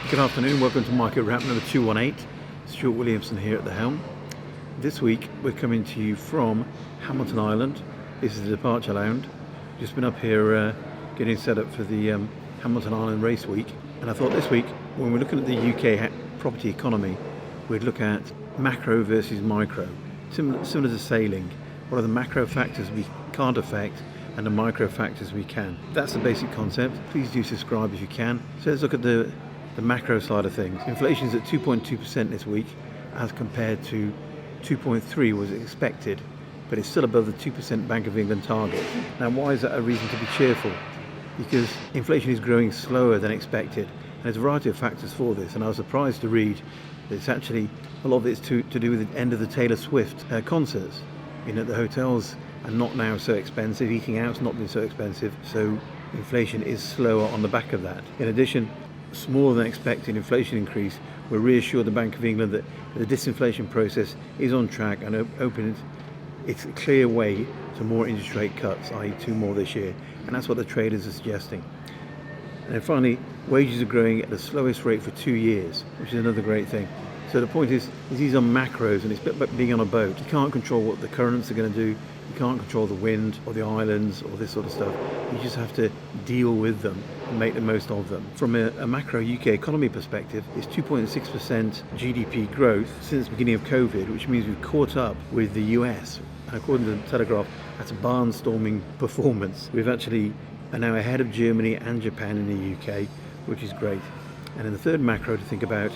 Good afternoon, welcome to Market Wrap number 218. Stuart Williamson here at the helm. This week we're coming to you from Hamilton Island. This is the departure lounge. Just been up here getting set up for the Hamilton Island Race Week. And I thought this week, when we're looking at the UK property economy, we'd look at macro versus micro. Similar to sailing. What are the macro factors we can't affect and the micro factors we can? That's the basic concept. Please do subscribe if you can. So let's look at the macro side of things. Inflation is at 2.2% this week as compared to 2.3% was expected, but it's still above the 2% Bank of England target. Now, why is that a reason to be cheerful? Because inflation is growing slower than expected, and there's a variety of factors for this, and I was surprised to read that it's actually, a lot of it's to do with the end of the Taylor Swift concerts. You know, the hotels are not now so expensive, eating out's not been so expensive, so inflation is slower on the back of that. In addition, smaller than expected inflation increase will reassure the Bank of England that the disinflation process is on track and opens its a clear way to more interest rate cuts, i.e. 2 more this year, and that's what the traders are suggesting. And then finally, wages are growing at the slowest rate for 2 years, which is another great thing. So the point is these are macros, and it's a bit like being on a boat. You can't control what the currents are going to do, you can't control the wind or the islands or this sort of stuff. You just have to deal with them and make the most of them. From a macro UK economy perspective, it's 2.6% GDP growth since the beginning of COVID, which means we've caught up with the US. And according to the Telegraph, that's a barnstorming performance. We've actually are now ahead of Germany and Japan in the UK, which is great. And then the third macro to think about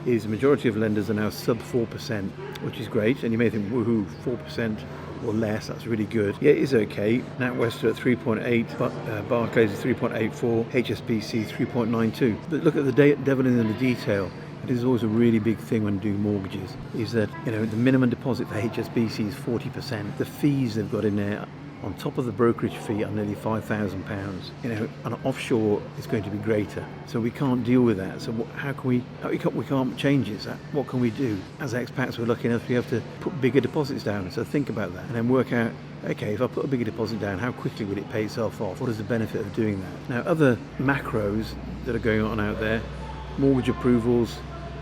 is the majority of lenders are now sub 4%, which is great. And you may think, woohoo, 4% or less, that's really good. Yeah, it is okay. NatWest are at 3.8, but Barclays is 3.84, HSBC 3.92. But look at the devil in the detail. It is always a really big thing when doing mortgages, is that, you know, the minimum deposit for HSBC is 40%. The fees they've got in there on top of the brokerage fee are nearly £5,000. You know, and offshore is going to be greater. So we can't deal with that. So how can we can't change it. So what can we do? As expats, we're lucky enough we have to put bigger deposits down. So think about that and then work out, okay, if I put a bigger deposit down, how quickly would it pay itself off? What is the benefit of doing that? Now, other macros that are going on out there, mortgage approvals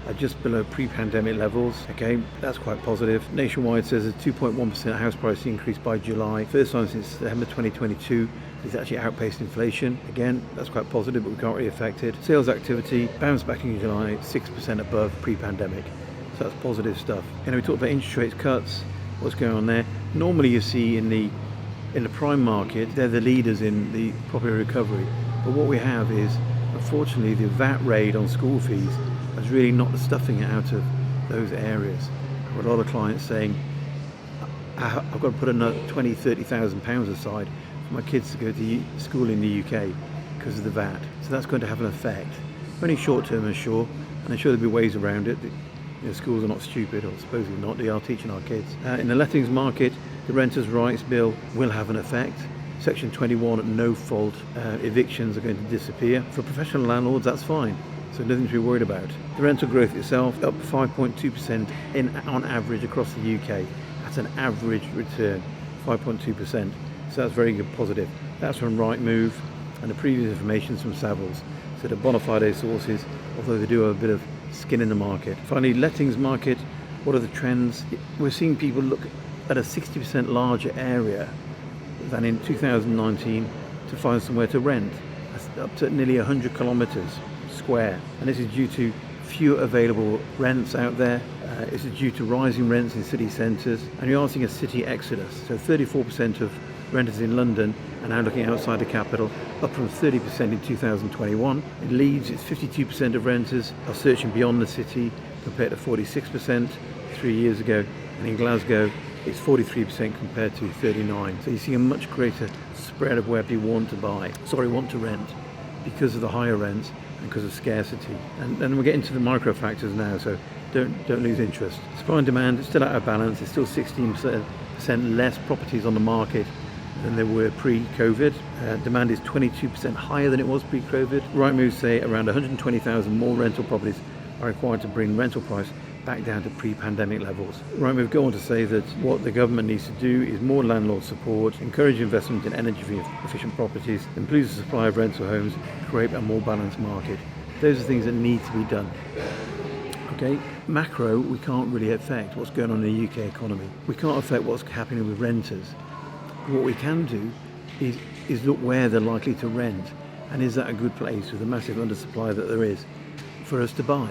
are just below pre-pandemic levels. Okay, that's quite positive. Nationwide says a 2.1% house price increase by July. First time since September 2022. It's actually outpaced inflation. Again, that's quite positive, but we can't really affect it. Sales activity bounced back in July, 6% above pre-pandemic. So that's positive stuff. And we talked about interest rates cuts. What's going on there? Normally you see in the prime market, they're the leaders in the property recovery. But what we have is, unfortunately, the VAT raid on school fees has really knocked the stuffing out of those areas. I've got a lot of clients saying, I've got to put another £20,000-30,000 aside for my kids to go to school in the UK because of the VAT. So that's going to have an effect. Only short term, I'm sure, and I'm sure there'll be ways around it. You know, schools are not stupid, or supposedly not, they are teaching our kids. In the lettings market, the Renters' Rights Bill will have an effect. Section 21 no fault evictions are going to disappear. For professional landlords, that's fine. So nothing to be worried about. The rental growth itself up 5.2% on average across the UK. That's an average return, 5.2%. So that's very good, positive. That's from Rightmove, and the previous information is from Savills. So the bona fide sources, although they do have a bit of skin in the market. Finally, lettings market. What are the trends? We're seeing people look at a 60% larger area than in 2019 to find somewhere to rent. That's up to nearly 100 kilometres square, and this is due to fewer available rents out there. This is due to rising rents in city centres, and you are seeing a city exodus. So 34% of renters in London are now looking outside the capital, up from 30% in 2021. In Leeds, it's 52% of renters are searching beyond the city, compared to 46% 3 years ago, and in Glasgow it's 43% compared to 39%. So you see a much greater spread of where people want to rent because of the higher rents and because of scarcity. And then we'll get into the micro factors now, so don't lose interest. Supply and demand is still out of balance. There's still 16% less properties on the market than there were pre-COVID. Demand is 22% higher than it was pre-COVID. Rightmove say around 120,000 more rental properties are required to bring rental price back down to pre-pandemic levels. Rightmove go on to say that what the government needs to do is more landlord support, encourage investment in energy efficient properties, improve the supply of rental homes, create a more balanced market. Those are things that need to be done. Okay, macro, we can't really affect what's going on in the UK economy. We can't affect what's happening with renters. What we can do is look where they're likely to rent, and is that a good place with the massive undersupply that there is for us to buy.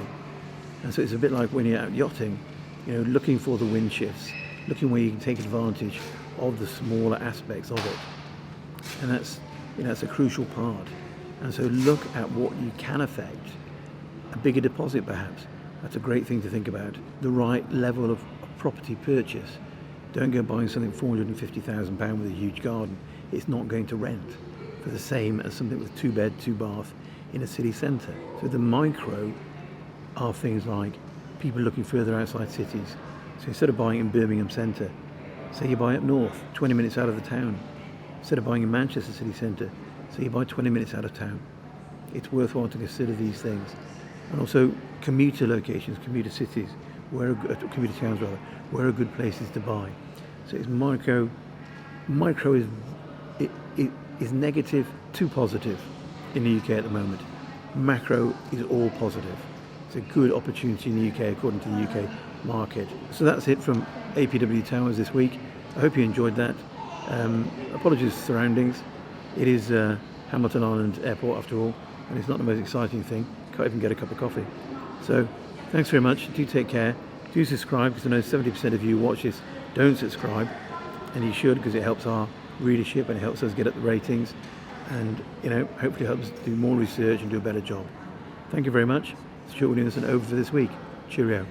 And so it's a bit like when you're out yachting, looking for the wind shifts, looking where you can take advantage of the smaller aspects of it. And that's a crucial part. And so look at what you can affect. A bigger deposit perhaps. That's a great thing to think about. The right level of property purchase. Don't go buying something £450,000 with a huge garden. It's not going to rent for the same as something with 2 bed, 2 bath in a city centre. So the micro are things like people looking further outside cities. So instead of buying in Birmingham centre, say you buy up north, 20 minutes out of the town. Instead of buying in Manchester city centre, say you buy 20 minutes out of town. It's worthwhile to consider these things. And also commuter locations, commuter cities, commuter towns rather, where are good places to buy. So it's micro is negative to positive in the UK at the moment. Macro is all positive. It's a good opportunity in the UK according to the UK market. So that's it from APW Towers this week. I hope you enjoyed that. Apologies for surroundings. It is Hamilton Island Airport after all, and it's not the most exciting thing. Can't even get a cup of coffee. So thanks very much. Do take care. Do subscribe, because I know 70% of you watch this don't subscribe, and you should, because it helps our readership and it helps us get up the ratings, and hopefully helps us do more research and do a better job. Thank you very much. Stuart Williamson over for this week. Cheerio.